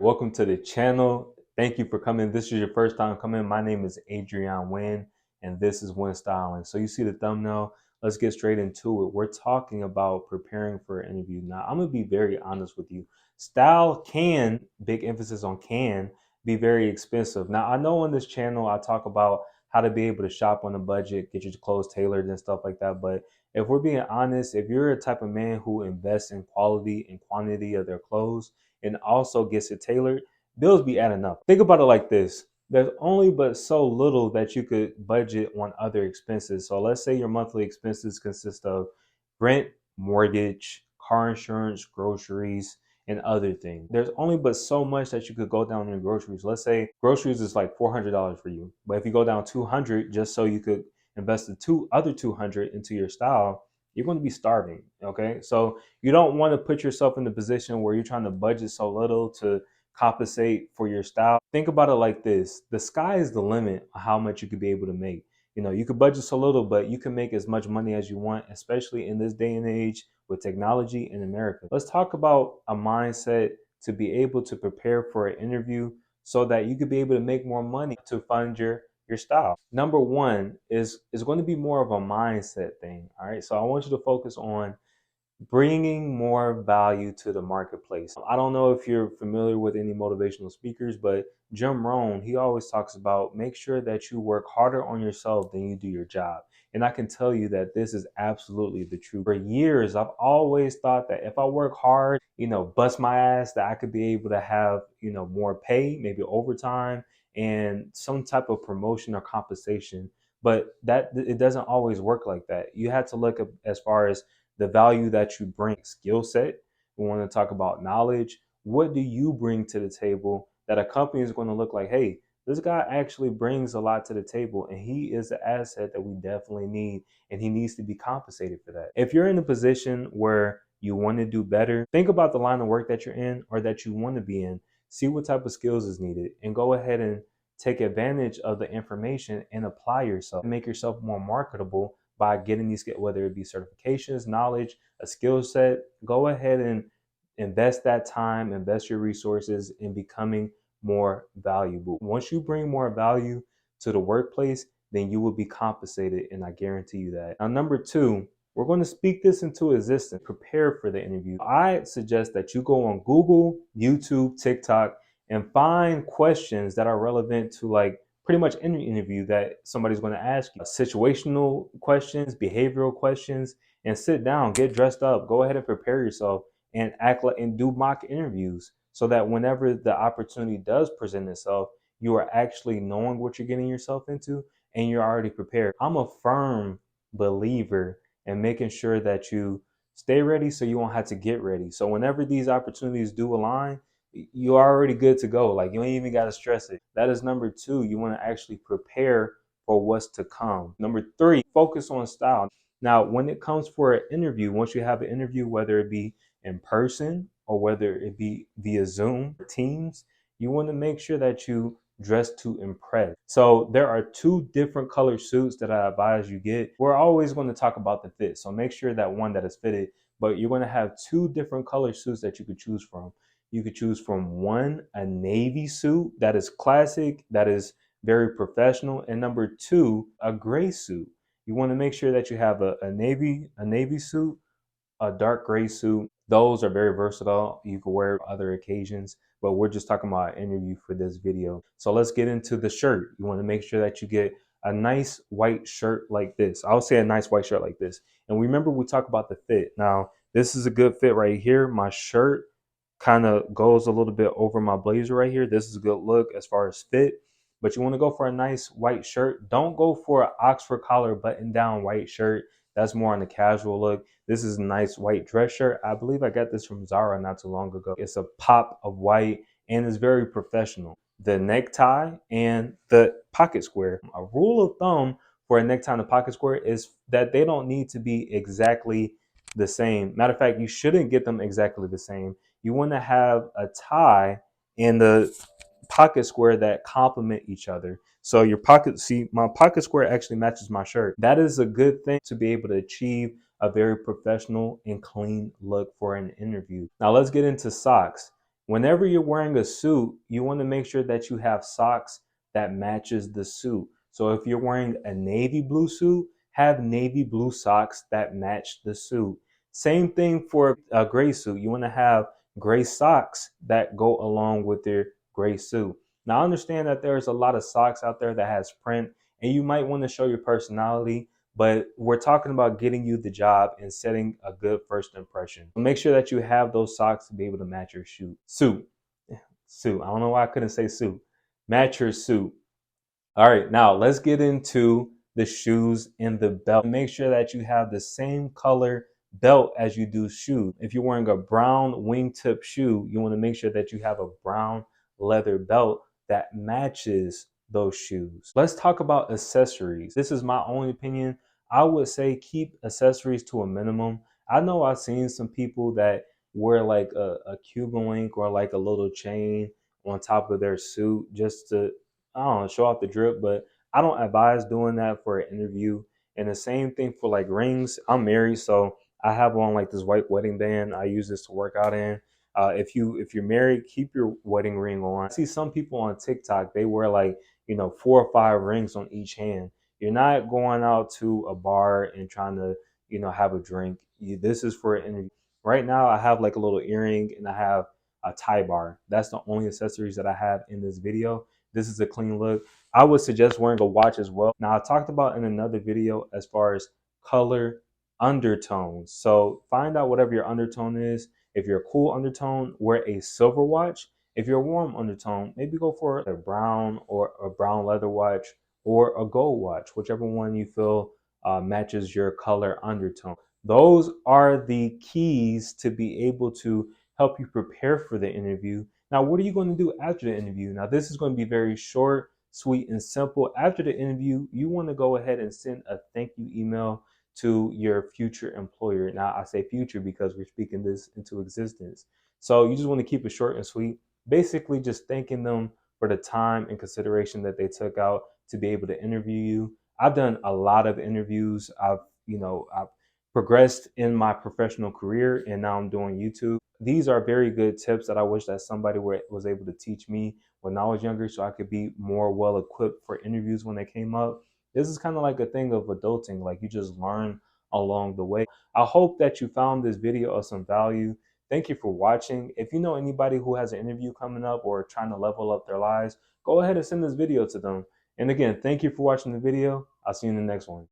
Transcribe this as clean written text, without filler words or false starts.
Welcome to the channel. Thank you for coming. This is your first time coming. My name is Adrian Wynn, and this is Wynn Styling. So you see the thumbnail. Let's get straight into it. We're talking about preparing for an interview. Now, I'm going to be very honest with you. Style can, big emphasis on can, be very expensive. Now, I know on this channel, I talk about how to be able to shop on a budget, get your clothes tailored and stuff like that. But if we're being honest, if you're a type of man who invests in quality and quantity of their clothes, and also gets it tailored, bills be adding up. Think about it like this. There's only but so little that you could budget on other expenses. So let's say your monthly expenses consist of rent, mortgage, car insurance, groceries, and other things. There's only but so much that you could go down in groceries. Let's say groceries is like $400 for you. But if you go down 200 just so you could invest the other 200 into your style, you're going to be starving. Okay. So you don't want to put yourself in the position where you're trying to budget so little to compensate for your style. Think about it like this. The sky is the limit of how much you could be able to make. You know, you could budget so little, but you can make as much money as you want, especially in this day and age with technology in America. Let's talk about a mindset to be able to prepare for an interview so that you could be able to make more money to fund your style. Number one is going to be more of a mindset thing. All right. So I want you to focus on bringing more value to the marketplace. I don't know if you're familiar with any motivational speakers, but Jim Rohn, he always talks about make sure that you work harder on yourself than you do your job. And I can tell you that this is absolutely the truth. For years, I've always thought that if I work hard, bust my ass, that I could be able to have, more pay, maybe overtime and some type of promotion or compensation. But that it doesn't always work like that. You have to look at as far as the value that you bring, skill set. We want to talk about knowledge. What do you bring to the table that a company is going to look like, hey, this guy actually brings a lot to the table and he is the asset that we definitely need and he needs to be compensated for that. If you're in a position where you want to do better, think about the line of work that you're in or that you want to be in. See what type of skills is needed and go ahead and take advantage of the information and apply yourself. Make yourself more marketable by getting these, whether it be certifications, knowledge, a skill set. Go ahead and invest that time, invest your resources in becoming more valuable. Once you bring more value to the workplace, then you will be compensated, and I guarantee you that. Now, number two, we're going to speak this into existence. Prepare for the interview. I suggest that you go on Google, YouTube, TikTok, and find questions that are relevant to pretty much any interview that somebody's going to ask you. Situational questions, behavioral questions, and sit down, get dressed up, go ahead and prepare yourself and act like and do mock interviews so that whenever the opportunity does present itself, you are actually knowing what you're getting yourself into and you're already prepared. I'm a firm believer in making sure that you stay ready so you won't have to get ready. So whenever these opportunities do align, you're already good to go. Like you ain't even got to stress it. That is number two. You want to actually prepare for what's to come. Number three, focus on style. Now, when it comes for an interview, once you have an interview, whether it be in person or whether it be via Zoom, Teams, you want to make sure that you dress to impress. So there are two different color suits that I advise you get. We're always going to talk about the fit. So make sure that one that is fitted, but you're going to have two different color suits that you could choose from. You could choose from one, a navy suit that is classic, that is very professional, and number two, a gray suit. You want to make sure that you have a navy suit, a dark gray suit. Those are very versatile. You can wear other occasions, but we're just talking about an interview for this video. So let's get into the shirt. You want to make sure that you get a nice white shirt like this. I'll say a nice white shirt like this. And remember, we talk about the fit. Now, this is a good fit right here. My shirt kind of goes a little bit over my blazer right here. This is a good look as far as fit, but you want to go for a nice white shirt. Don't go for an Oxford collar button down white shirt. That's more on the casual look. This is a nice white dress shirt. I believe I got this from Zara not too long ago. It's a pop of white and it's very professional. The necktie and the pocket square. A rule of thumb for a necktie and a pocket square is that they don't need to be exactly the same. Matter of fact, you shouldn't get them exactly the same. You want to have a tie and the pocket square that complement each other. So your pocket, see, my pocket square actually matches my shirt. That is a good thing to be able to achieve a very professional and clean look for an interview. Now let's get into socks. Whenever you're wearing a suit, you want to make sure that you have socks that matches the suit. So if you're wearing a navy blue suit, have navy blue socks that match the suit. Same thing for a gray suit. You want to have gray socks that go along with your gray suit. Now I understand that there's a lot of socks out there that has print and you might want to show your personality, but we're talking about getting you the job and setting a good first impression. So make sure that you have those socks to be able to match your suit. Suit. I don't know why I couldn't say suit. Match your suit. All right, now let's get into the shoes and the belt. Make sure that you have the same color belt as you do shoes. If you're wearing a brown wingtip shoe, you want to make sure that you have a brown leather belt that matches those shoes. Let's talk about accessories. This is my only opinion. I would say keep accessories to a minimum. I know I've seen some people that wear like a Cuban link or like a little chain on top of their suit just to, I don't know, show off the drip, but I don't advise doing that for an interview. And the same thing for like rings. I'm married, so I have on like this white wedding band. I use this to work out in. If you're married, keep your wedding ring on. I see some people on TikTok, they wear like, 4 or 5 rings on each hand. You're not going out to a bar and trying to, have a drink. This is for an interview. Right now, I have like a little earring and I have a tie bar. That's the only accessories that I have in this video. This is a clean look. I would suggest wearing a watch as well. Now, I talked about in another video as far as color undertones. So find out whatever your undertone is. If you're a cool undertone, wear a silver watch. If you're a warm undertone, maybe go for a brown or a brown leather watch or a gold watch, whichever one you feel matches your color undertone. Those are the keys to be able to help you prepare for the interview. Now, what are you going to do after the interview? Now, this is going to be very short, sweet, and simple. After the interview, you want to go ahead and send a thank you email to your future employer. Now, I say future because we're speaking this into existence. So you just want to keep it short and sweet, basically just thanking them for the time and consideration that they took out to be able to interview you. I've done a lot of interviews. I've progressed in my professional career and now I'm doing YouTube. These are very good tips that I wish that somebody was able to teach me when I was younger so I could be more well equipped for interviews when they came up. This is kind of like a thing of adulting, like you just learn along the way. I hope that you found this video of some value. Thank you for watching. If you know anybody who has an interview coming up or trying to level up their lives, go ahead and send this video to them. And again, thank you for watching the video. I'll see you in the next one.